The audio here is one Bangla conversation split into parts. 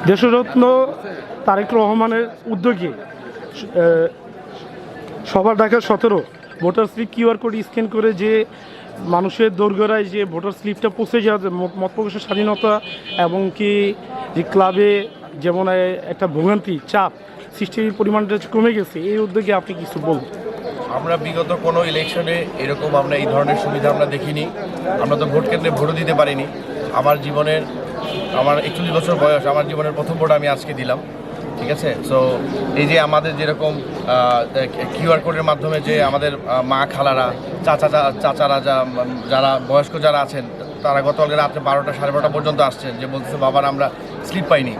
দেশরত্ন তারেক রহমানের উদ্যোগে সবার Dhaka 17 voter slip QR code scan করে যে মানুষের দোরগোড়ায় যে ভোটার স্লিপটা পৌঁছে যাওয়া মত প্রকাশের স্বাধীনতা এবং কি যে ক্লাবে যেমন একটা ভোগান্তি চাপ সৃষ্টির পরিমাণটা কমে গেছে, এই উদ্যোগে আপনি কিছু বলুন। আমরা বিগত কোনো ইলেকশনে এরকম আমরা এই ধরনের সুবিধা আমরা দেখিনি। আমরা তো ভোট কেন্দ্রে ভোটও দিতে পারিনি। আমার 41 বছর বয়স, আমার জীবনের প্রথম ভোট আমি আজকে দিলাম, ঠিক আছে। সো এই যে আমাদের যেরকম কিউআর কোডের মাধ্যমে যে আমাদের মা খালারা চাচারা যারা বয়স্ক যারা আছেন তারা গতকাল রাত্রে 12টা সাড়ে 12টা পর্যন্ত আসছেন, যে বলতেছে বাবার আমরা স্লিপ পাইনি,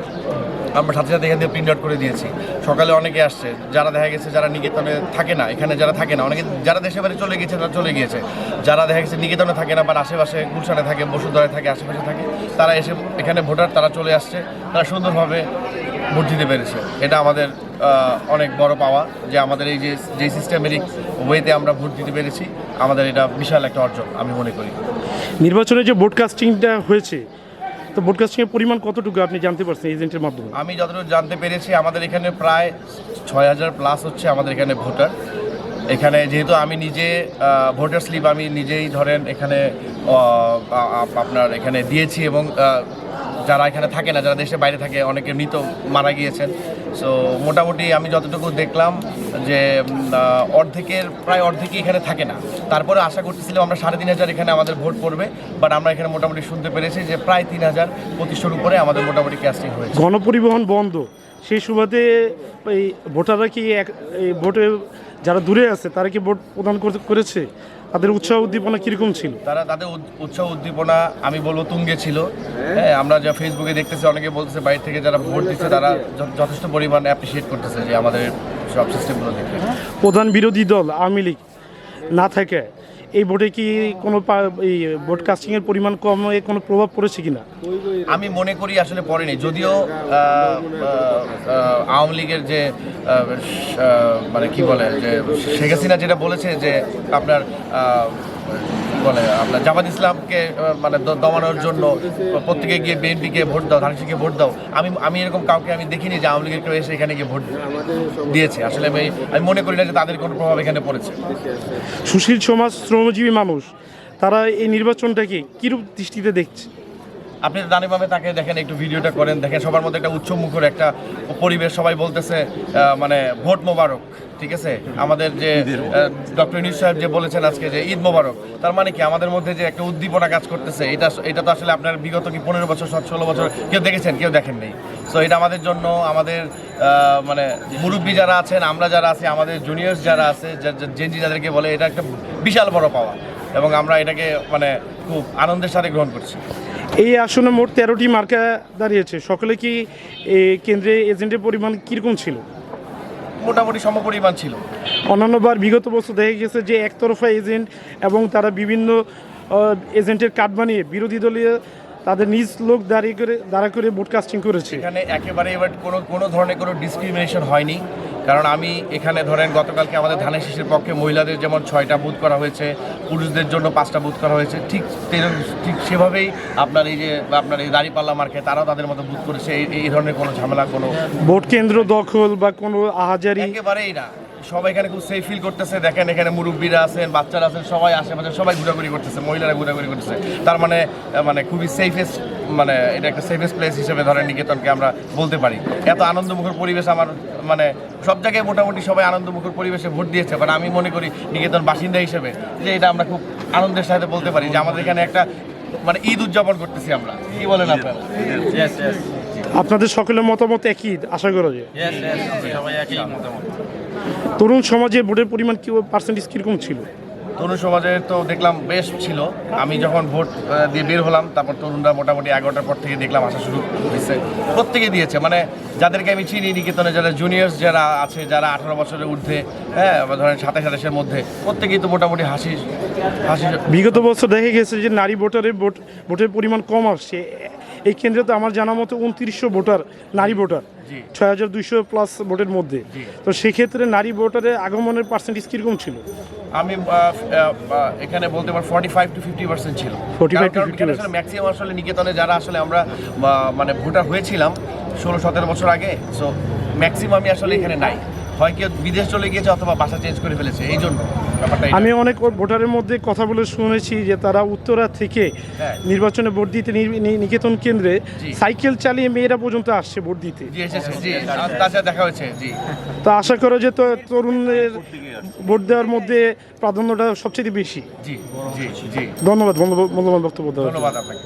আমরা সাথে সাথে এখান থেকে প্রিন্ট আউট করে দিয়েছি। সকালে অনেকে আসছে যারা দেখা গেছে যারা নিকেতনে থাকে না, এখানে যারা থাকে না, অনেকে যারা দেশের বাড়ি চলে গিয়েছে তারা চলে গিয়েছে, যারা দেখা গেছে নিকেতনে থাকে না বা আশেপাশে গুলশানে থাকে, বসুন্ধরায় থাকে, আশেপাশে থাকে, তারা এসে এখানে ভোটার তারা চলে আসছে, তারা সুন্দরভাবে ভোট দিতে পেরেছে। এটা আমাদের অনেক বড় পাওয়া যে আমাদের এই যে সিস্টেমেটিক ওয়েতে আমরা ভোট দিতে পেরেছি, আমাদের এটা বিশাল একটা অর্জন আমি মনে করি। নির্বাচনে যে ব্রডকাস্টিংটা হয়েছে, তো ব্রডকাস্টিংয়ের পরিমাণ কতটুকু আপনি জানতে পারছেন এজেন্টের মাধ্যমে? আমি যতটুকু জানতে পেরেছি আমাদের এখানে প্রায় 6000 প্লাস হচ্ছে আমাদের এখানে ভোটার। এখানে যেহেতু আমি নিজে ভোটার স্লিপ আমি নিজেই ধরেন এখানে আপনার এখানে দিয়েছি, এবং যারা এখানে থাকে না, যারা দেশের বাইরে থাকে, অনেকে মৃত মারা গিয়েছেন। সো মোটামুটি আমি যতটুকু দেখলাম যে প্রায় অর্ধেকই এখানে থাকে না। তারপরে আশা করতেছিলাম আমরা 3500 এখানে আমাদের ভোট পড়বে, বাট আমরা এখানে মোটামুটি শুনতে পেরেছি যে প্রায় 3000-2500 উপরে আমাদের মোটামুটি ক্যাস্টিং হয়েছে। গণপরিবহন বন্ধ, সেই সুবাদে এই ভোটাররা কি এই ভোটে যারা দূরে আছে তারা কি ভোট প্রদান করেছে? তাদের উৎসাহ উদ্দীপনা কীরকম ছিল? তাদের উৎসাহ উদ্দীপনা আমি বলবো তুঙ্গে ছিল। হ্যাঁ, আমরা যা ফেসবুকে দেখতেছি অনেকে বলতেছে বাইরে থেকে যারা ভোট দিচ্ছে তারা যথেষ্ট পরিমাণ অ্যাপ্রিসিয়েট করতেছে যে আমাদের সব সিস্টেমগুলো দেখে। প্রধান বিরোধী দল আওয়ামী লীগ না থাকে এই ভোটে কি কোনো এই ভোট কাস্টিংয়ের পরিমাণ কমে কোনো প্রভাব পড়েছে কিনা? আমি মনে করি আসলে পড়েনি, যদিও আওয়ামী লীগের যে মানে কি বলে যে শেখ হাসিনা যেটা বলেছে যে আপনার আপনার জামাত ইসলামকে মানে দমানোর জন্য প্রত্যেকে গিয়ে বিএনপিকে ভোট দাও, ধানসিংকে ভোট দাও। আমি এরকম কাউকে আমি দেখিনি যে আওয়ামী লীগের কেউ এসে এখানে গিয়ে ভোট দিয়েছে। আসলে আমি মনে করি না যে তাদের কোনো প্রভাব এখানে পড়েছে। সুশীল সমাজ, শ্রমজীবী মানুষ, তারা এই নির্বাচনটাকে কীরূপ দৃষ্টিতে দেখছে? আপনি দানিভাবে তাকে দেখেন, একটু ভিডিওটা করেন, দেখেন সবার মধ্যে একটা উৎসবমুখর একটা পরিবেশ, সবাই বলতেছে মানে ভোট মোবারক, ঠিক আছে। আমাদের যে ডক্টর ইউনূস সাহেব যে বলেছেন আজকে যে ঈদ মোবারক, তার মানে কি আমাদের মধ্যে যে একটা উদ্দীপনা কাজ করতেছে, এটা তো আসলে আপনার বিগত কি 15 বছর 16 বছর কেউ দেখেছেন? কেউ দেখেন নেই। সো এটা আমাদের জন্য, আমাদের মানে মুরব্বী যারা আছেন, আমরা যারা আছি, আমাদের জুনিয়র্স যারা আছে, জেনজি যাদেরকে বলে, এটা একটা বিশাল বড় পাওয়া, এবং আমরা এটাকে মানে খুব আনন্দের সাথে গ্রহণ করছি। এই আসনে মোট 13টি মার্কা দাঁড়িয়েছে, সকলে কি কেন্দ্রে এজেন্টের পরিমাণ কীরকম ছিল? মোটামুটি সমপরিমাণ ছিল। অন্যান্যবার বিগত বছর দেখা গেছে যে একতরফা এজেন্ট এবং তারা বিভিন্ন এজেন্টের কার্ড বানিয়ে বিরোধী দলীয় তাদের নিজ লোক দাঁড়া করে ভোট কাস্টিং করেছে। এখানে একেবারে এবার কোনো ধরনের কোনো ডিসক্রিমিনেশন হয়নি, কারণ আমি এখানে ধরেন গতকালকে আমাদের ধানের শীষের পক্ষে মহিলাদের যেমন 6টা বুথ করা হয়েছে, পুরুষদের জন্য 5টা বুথ করা হয়েছে, ঠিক সেভাবেই আপনার এই দাঁড়িপাল্লা মার্কে তারাও তাদের মতো বুথ করেছে। এই ধরনের কোনো ঝামেলা, কোনো ভোট কেন্দ্র দখল বা কোনো আহাজারি একেবারেই না। সবাই এখানে খুব সেফ ফিল করতেছে। দেখেন এখানে মুরব্বীরা আছেন, বাচ্চারা আছেন, সবাই আশেপাশে সবাই ঘোরাঘুরি করতেছে, মহিলারা ঘোরাঘুরি করতেছে। তার মানে খুবই সেফেস্ট, মানে এটা একটা সেফেস্ট প্লেস হিসেবে ধরেন নিকেতনকে আমরা বলতে পারি। এত আনন্দমুখর পরিবেশ, আমার মানে সব জায়গায় মোটামুটি সবাই আনন্দমুখর পরিবেশে ভোট দিয়েছে, বাট আমি মনে করি নিকেতন বাসিন্দা হিসেবে যে এটা আমরা খুব আনন্দের সাথে বলতে পারি যে আমাদের এখানে একটা মানে ঈদ উদযাপন করতেছি আমরা। কি বলেন আপনারা? আপনাদের সকলের মতামত একই আশা করা যায়? সবাই একই মতামত। তরুণ সমাজে ভোটের পরিমাণ কি পার্সেন্টেজ কীরকম ছিল? তরুণ সমাজে তো দেখলাম বেশ ছিল। আমি যখন ভোট দিয়ে বের হলাম, তারপর তরুণরা মোটামুটি 11টার পর থেকে দেখলাম আসা শুরু হয়েছে, প্রত্যেকে দিয়েছে। মানে যাদেরকে আমি চিনি নিকেতনে, যারা জুনিয়র্স যারা আছে, যারা 18 বছরের ঊর্ধ্বে, হ্যাঁ ধরেন 27-28-এর মধ্যে, প্রত্যেকেই তো মোটামুটি হাসি। বিগত বছর দেখা গেছে যে নারী ভোটারের ভোটের পরিমাণ কম আসছে, এই কেন্দ্রে তো আমার জানা মতো 2900 ভোটার, নারী ভোটার, জি 6200+ ভোটের মধ্যে। জি। তো সেক্ষেত্রে নারী ভোটারের আগমনের পার্সেন্টেজ কীরকম ছিল? আমি এখানে বলতে পারি 45 to 50% ছিল। 45 to কারণ 50% আসলে ম্যাক্সিমাম আসলে নিকেতনে যারা আসলে আমরা মানে ভোটার হয়েছিলাম 16-17 বছর আগে, সো ম্যাক্সিমামই আসলে এখানে নাই, হয় কেউ বিদেশ চলে গিয়েছে অথবা বাসা চেঞ্জ করে ফেলেছে, এই জন্য ব্যাপারটা আমি অনেক ভোটারের মধ্যে কথা বলে শুনেছি যে তারা উত্তরা থেকে হ্যাঁ। নির্বাচনে ভোট দিতে নিকেতন কেন্দ্রে জি। সাইকেল চালিয়ে মেয়েরা পর্যন্ত আসছে ভোট দিতে। জি এসেছে, জি তার সাথে দেখা হয়েছে। জি তো আশা করো যে তরুণদের ভোট দেওয়ার মধ্যে প্রাধান্যটা সবচেয়ে বেশি। জি জি জি ধন্যবাদ মূল্যবান বক্তব্য দেওয়ার জন্য। ধন্যবাদ আপনাকে।